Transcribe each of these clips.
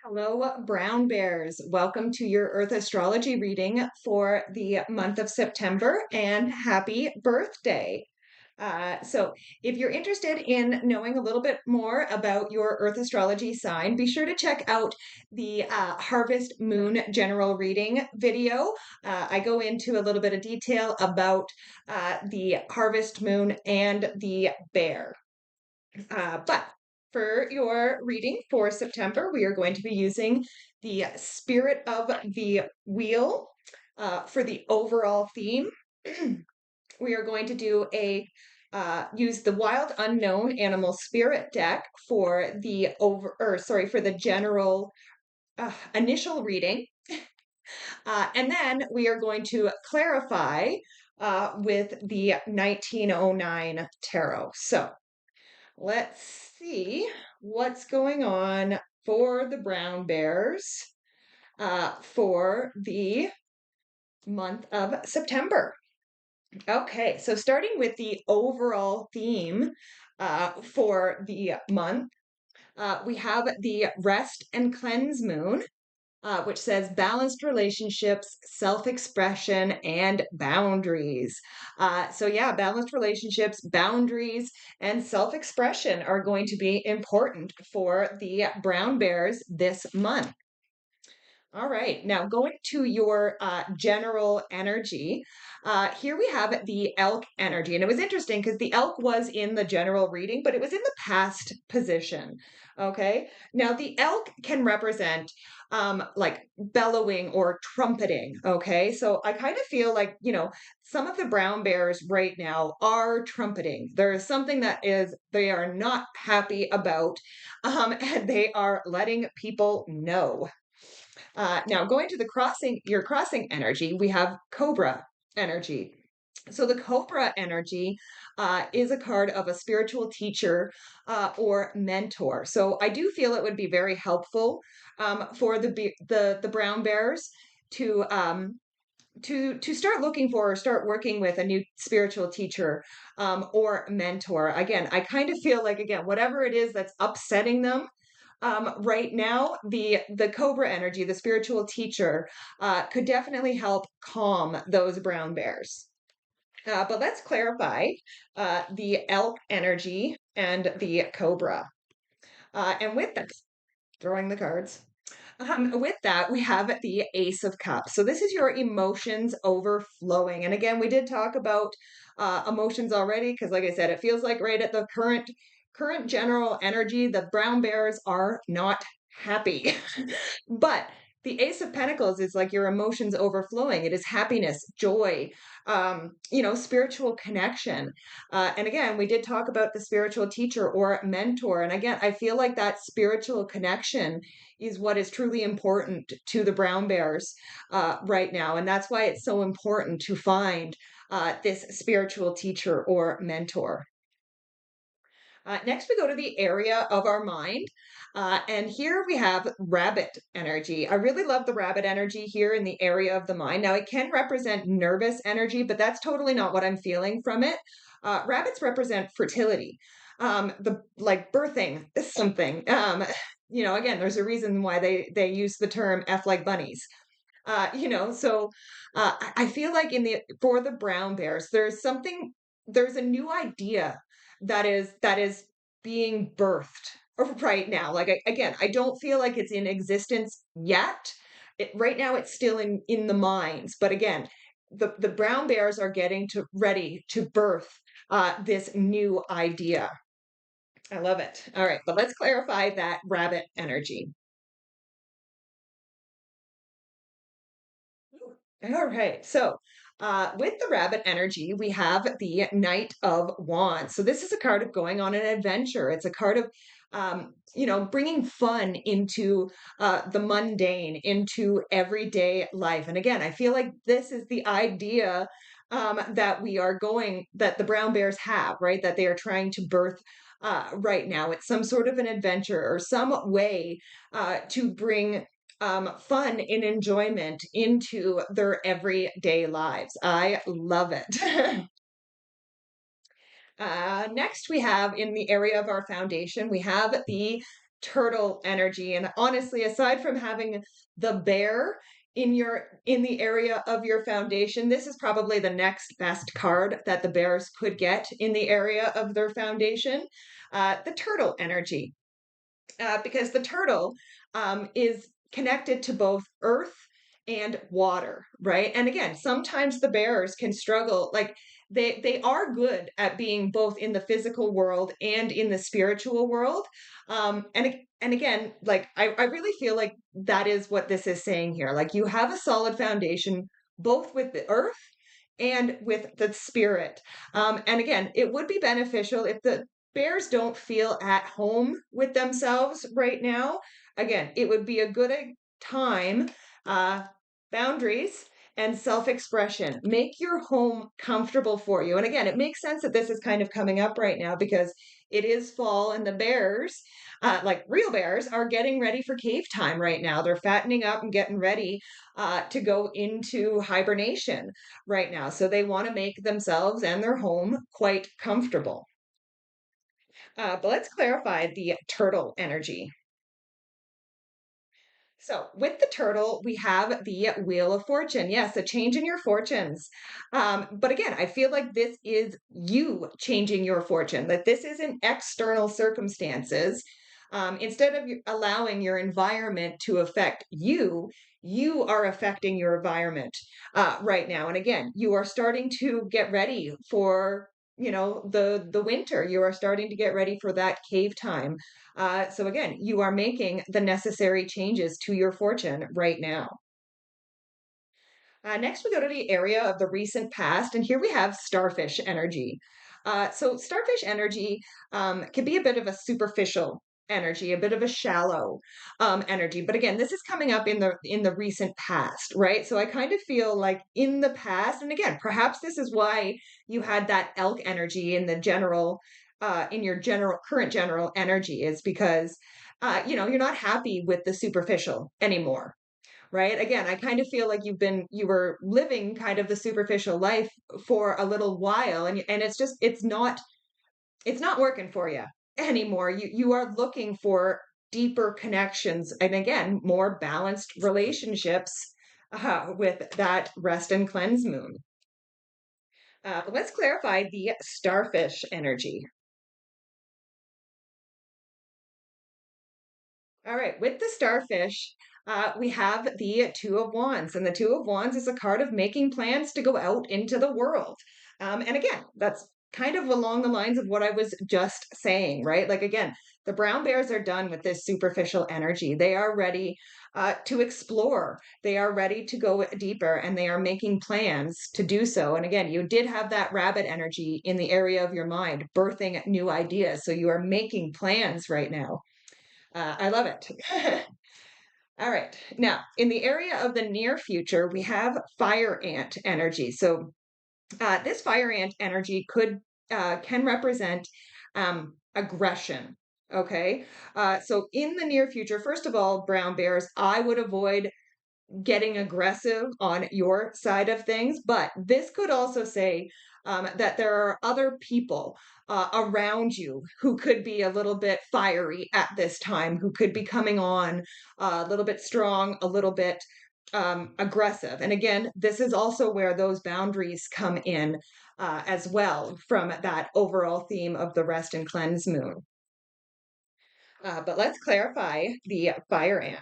Hello, brown bears. Welcome to your Earth astrology reading for the month of September and happy birthday. So, if you're interested in knowing a little bit more about your Earth astrology sign, be sure to check out the Harvest Moon general reading video. I go into a little bit of detail about the Harvest Moon and the bear. But for your reading for September, we are going to be using the Spirit of the Wheel for the overall theme. We are going to do a use the Wild Unknown Animal Spirit deck for the for the general initial reading. And then we are going to clarify with the 1909 tarot. So let's see what's going on for the brown bears for the month of September. Okay, so starting with the overall theme for the month, we have the Rest and Cleanse Moon, which says balanced relationships, self expression, and boundaries. So, balanced relationships, boundaries, and self expression are going to be important for the brown bears this month. All right, now going to your general energy, here we have the elk energy. And it was interesting because the elk was in the general reading, but it was in the past position. Okay, now the elk can represent like bellowing or trumpeting. Okay, so I kind of feel like, some of the brown bears right now are trumpeting. There is something that is they are not happy about, and they are letting people know. Now, going to your crossing energy, we have Cobra energy. So the Cobra energy is a card of a spiritual teacher or mentor. So I do feel it would be very helpful for the brown bears to start looking for or start working with a new spiritual teacher or mentor. Again, I kind of feel like, again, whatever it is that's upsetting them right now, the Cobra energy, the spiritual teacher, could definitely help calm those brown bears. But let's clarify the elk energy and the Cobra. And with that, throwing the cards. With that, we have the Ace of Cups. So this is your emotions overflowing. And again, we did talk about emotions already because, like I said, it feels like right at the current general energy, the brown bears are not happy. But the Ace of Pentacles is like your emotions overflowing. It is happiness, joy, spiritual connection. And again, we did talk about the spiritual teacher or mentor. And again, I feel like that spiritual connection is what is truly important to the brown bears right now. And that's why it's so important to find this spiritual teacher or mentor. Next, we go to the area of our mind. And here we have rabbit energy. I really love the rabbit energy here in the area of the mind. Now, it can represent nervous energy, but that's totally not what I'm feeling from it. Rabbits represent fertility, the like birthing something. Again, there's a reason why they use the term F like bunnies. I feel like for the brown bears, there's a new idea that is being birthed right now. Like again, I don't feel like it's in existence yet. Right now, it's still in the minds. But again, the brown bears are getting ready to birth this new idea. I love it. All right, but let's clarify that rabbit energy. All right. So, with the rabbit energy, we have the Knight of Wands. So, this is a card of going on an adventure. It's a card of, bringing fun into the mundane, into everyday life. And again, I feel like this is the idea that the brown bears have, right? That they are trying to birth right now. It's some sort of an adventure or some way to bring fun and enjoyment into their everyday lives. I love it. Next, we have in the area of our foundation, we have the turtle energy. And honestly, aside from having the bear in the area of your foundation, this is probably the next best card that the bears could get in the area of their foundation. The turtle energy, because the turtle is connected to both earth and water, right? And again, sometimes the bears can struggle, like they are good at being both in the physical world and in the spiritual world. And again, like I really feel like that is what this is saying here. Like you have a solid foundation both with the earth and with the spirit. And again, it would be beneficial if the bears don't feel at home with themselves right now. Again, it would be a good time, uh, boundaries and self expression. Make your home comfortable for you. And again, it makes sense that this is kind of coming up right now because it is fall and the bears, like real bears, are getting ready for cave time right now. They're fattening up and getting ready to go into hibernation right now. So they want to make themselves and their home quite comfortable. But let's clarify the turtle energy. So, with the turtle, we have the Wheel of Fortune. Yes, a change in your fortunes. But again, I feel like this is you changing your fortune, that this isn't external circumstances. Instead of allowing your environment to affect you, you are affecting your environment right now. And again, you are starting to get ready for the winter. You are starting to get ready for that cave time. So again, you are making the necessary changes to your fortune right now. Next, we go to the area of the recent past, and here we have starfish energy. So, starfish energy can be a bit of a superficial energy, a bit of a shallow energy. But again, this is coming up in the recent past, right? So, I kind of feel like in the past, and again, perhaps this is why you had that elk energy in the general, in your general current general energy, is because you're not happy with the superficial anymore, right? Again, I kind of feel like you were living kind of the superficial life for a little while, and it's not working for you anymore. You are looking for deeper connections and again, more balanced relationships with that rest and cleanse moon. But let's clarify the starfish energy. All right, with the starfish, we have the Two of Wands, and the Two of Wands is a card of making plans to go out into the world. And again, that's kind of along the lines of what I was just saying, right? Like, again, the brown bears are done with this superficial energy. They are ready to explore, they are ready to go deeper, and they are making plans to do so. And again, you did have that rabbit energy in the area of your mind, birthing new ideas. So you are making plans right now. I love it. All right. Now, in the area of the near future, we have fire ant energy. So, this fire ant energy can represent aggression. Okay. So, in the near future, first of all, brown bears, I would avoid getting aggressive on your side of things, but this could also say that there are other people around you who could be a little bit fiery at this time, who could be coming on a little bit strong, a little bit aggressive. And again, this is also where those boundaries come in as well from that overall theme of the rest and cleanse moon. But let's clarify the fire ant.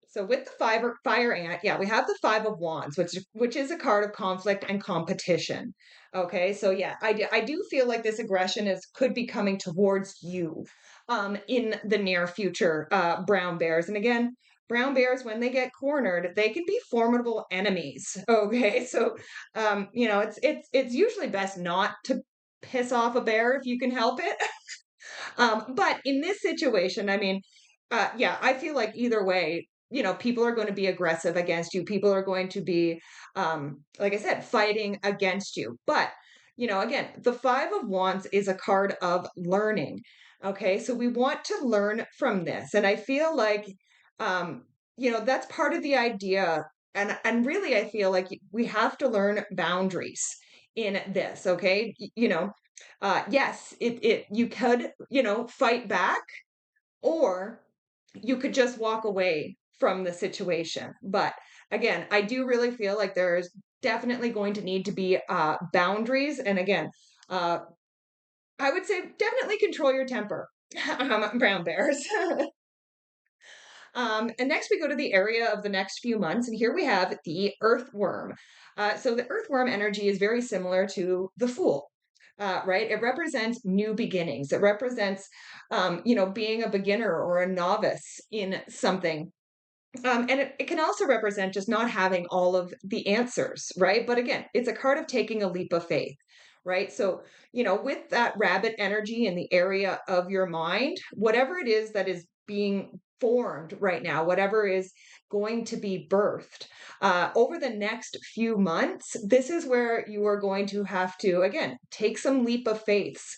So with the fire ant, yeah, we have the Five of Wands, which is a card of conflict and competition. Okay, so yeah, I do feel like this aggression is could be coming towards you, in the near future, brown bears. And again, brown bears when they get cornered, they can be formidable enemies. Okay, so it's usually best not to piss off a bear if you can help it. But in this situation, I mean, yeah, I feel like either way, people are going to be aggressive against you. People are going to be, like I said, fighting against you. But, again, the Five of Wands is a card of learning. Okay. So we want to learn from this. And I feel like, that's part of the idea. And really, I feel like we have to learn boundaries in this. Okay. Yes, you could, fight back, or you could just walk away from the situation. But again, I do really feel like there's definitely going to need to be boundaries. And again, uh, I would say definitely control your temper, brown bears. And next, we go to the area of the next few months, and here we have the earthworm. So the earthworm energy is very similar to the fool. Right, it represents new beginnings. It represents, being a beginner or a novice in something, and it can also represent just not having all of the answers, right? But again, it's a card of taking a leap of faith, right? So, with that rabbit energy in the area of your mind, whatever it is that is being formed right now, whatever is going to be birthed over the next few months, this is where you are going to have to, again, take some leap of faiths.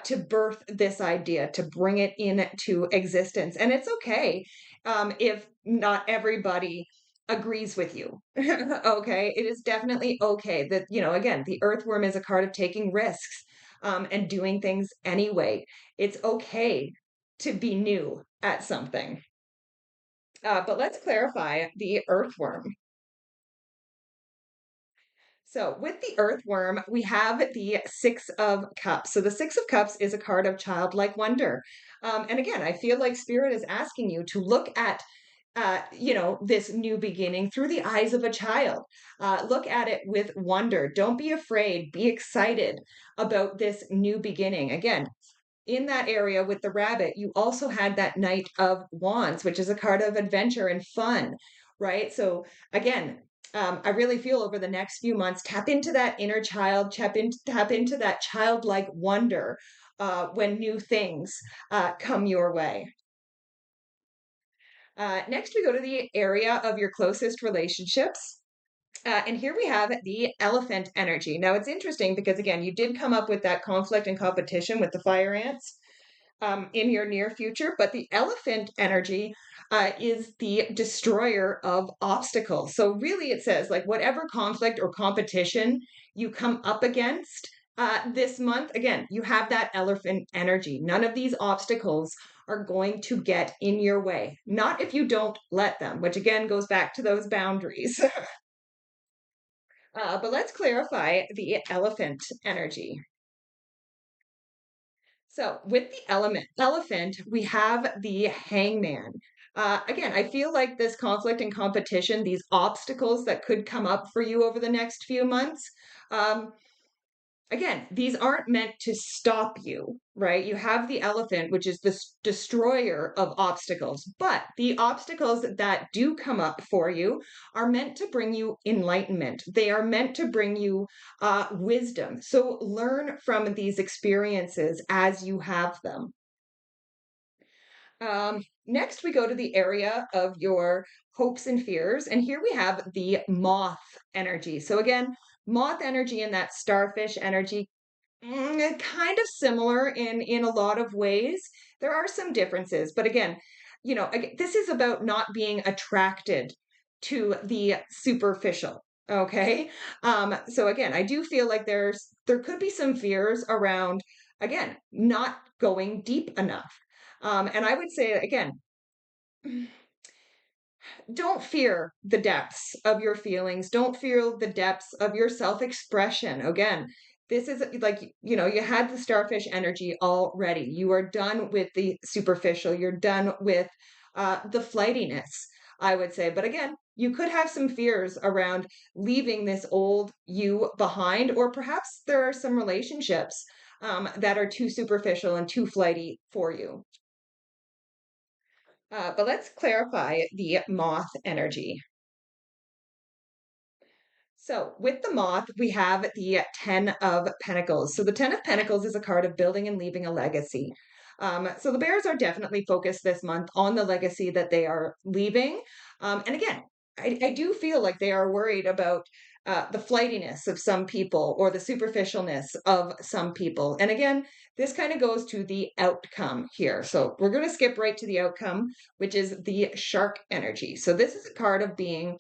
To birth this idea, to bring it into existence. And it's okay if not everybody agrees with you. Okay. It is definitely okay that, again, the earthworm is a card of taking risks and doing things anyway. It's okay to be new at something. But let's clarify the earthworm. So, with the earthworm, we have the Six of Cups. So, the Six of Cups is a card of childlike wonder. And again, I feel like Spirit is asking you to look at this new beginning through the eyes of a child. Look at it with wonder. Don't be afraid. Be excited about this new beginning. Again, in that area with the rabbit, you also had that Knight of Wands, which is a card of adventure and fun, right? So again, I really feel over the next few months, tap into that inner child, tap into that childlike wonder when new things come your way. Next, we go to the area of your closest relationships. And here we have the elephant energy. Now, it's interesting because, again, you did come up with that conflict and competition with the fire ants in your near future, but the elephant energy is the destroyer of obstacles. So, really, it says like whatever conflict or competition you come up against this month, again, you have that elephant energy. None of these obstacles are going to get in your way, not if you don't let them, which again goes back to those boundaries. But let's clarify the elephant energy. So with the elephant, we have the hangman. Again, I feel like this conflict and competition, these obstacles that could come up for you over the next few months, um, again, these aren't meant to stop you, right? You have the elephant, which is the destroyer of obstacles, but the obstacles that do come up for you are meant to bring you enlightenment. They are meant to bring you wisdom. So learn from these experiences as you have them. Next, we go to the area of your hopes and fears. And here we have the moth energy. So, again, moth energy and that starfish energy, kind of similar in a lot of ways. There are some differences, but again, this is about not being attracted to the superficial. Okay. So again, I do feel like there could be some fears around, again, not going deep enough. And I would say again, don't fear the depths of your feelings. Don't fear the depths of your self expression. Again, this is like, you had the starfish energy already. You are done with the superficial. You're done with the flightiness, I would say. But again, you could have some fears around leaving this old you behind, or perhaps there are some relationships that are too superficial and too flighty for you. But let's clarify the moth energy. So, with the moth, we have the 10 of Pentacles. So, the 10 of Pentacles is a card of building and leaving a legacy. So, the bears are definitely focused this month on the legacy that they are leaving. And again, I do feel like they are worried about the flightiness of some people or the superficialness of some people. And again, this kind of goes to the outcome here. So we're going to skip right to the outcome, which is the shark energy. So this is a card of being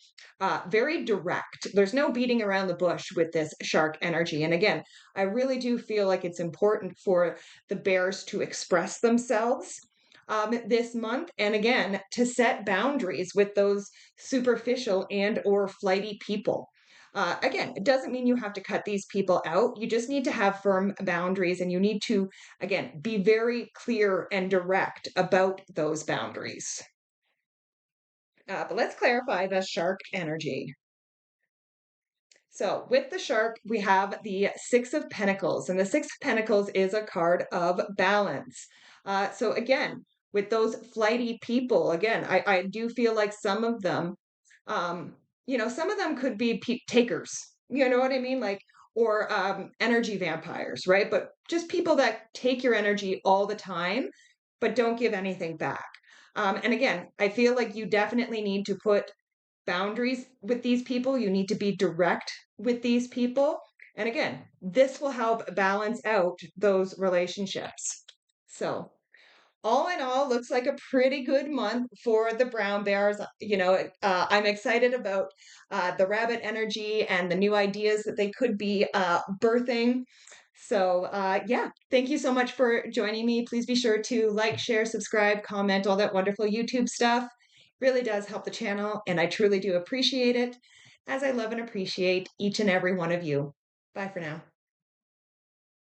very direct. There's no beating around the bush with this shark energy. And again, I really do feel like it's important for the bears to express themselves this month, and again to set boundaries with those superficial and or flighty people. Again, it doesn't mean you have to cut these people out. You just need to have firm boundaries, and you need to, again, be very clear and direct about those boundaries. But let's clarify the shark energy. So with the shark, we have the Six of Pentacles, and the Six of Pentacles is a card of balance. So again, with those flighty people, again, I do feel like some of them, some of them could be takers. You know what I mean? Like, or energy vampires, right? But just people that take your energy all the time, but don't give anything back. And again, I feel like you definitely need to put boundaries with these people. You need to be direct with these people. And again, this will help balance out those relationships. So, all in all, looks like a pretty good month for the brown bears. I'm excited about the rabbit energy and the new ideas that they could be birthing. So, yeah, thank you so much for joining me. Please be sure to like, share, subscribe, comment, all that wonderful YouTube stuff. Really does help the channel, and I truly do appreciate it, as I love and appreciate each and every one of you. Bye for now.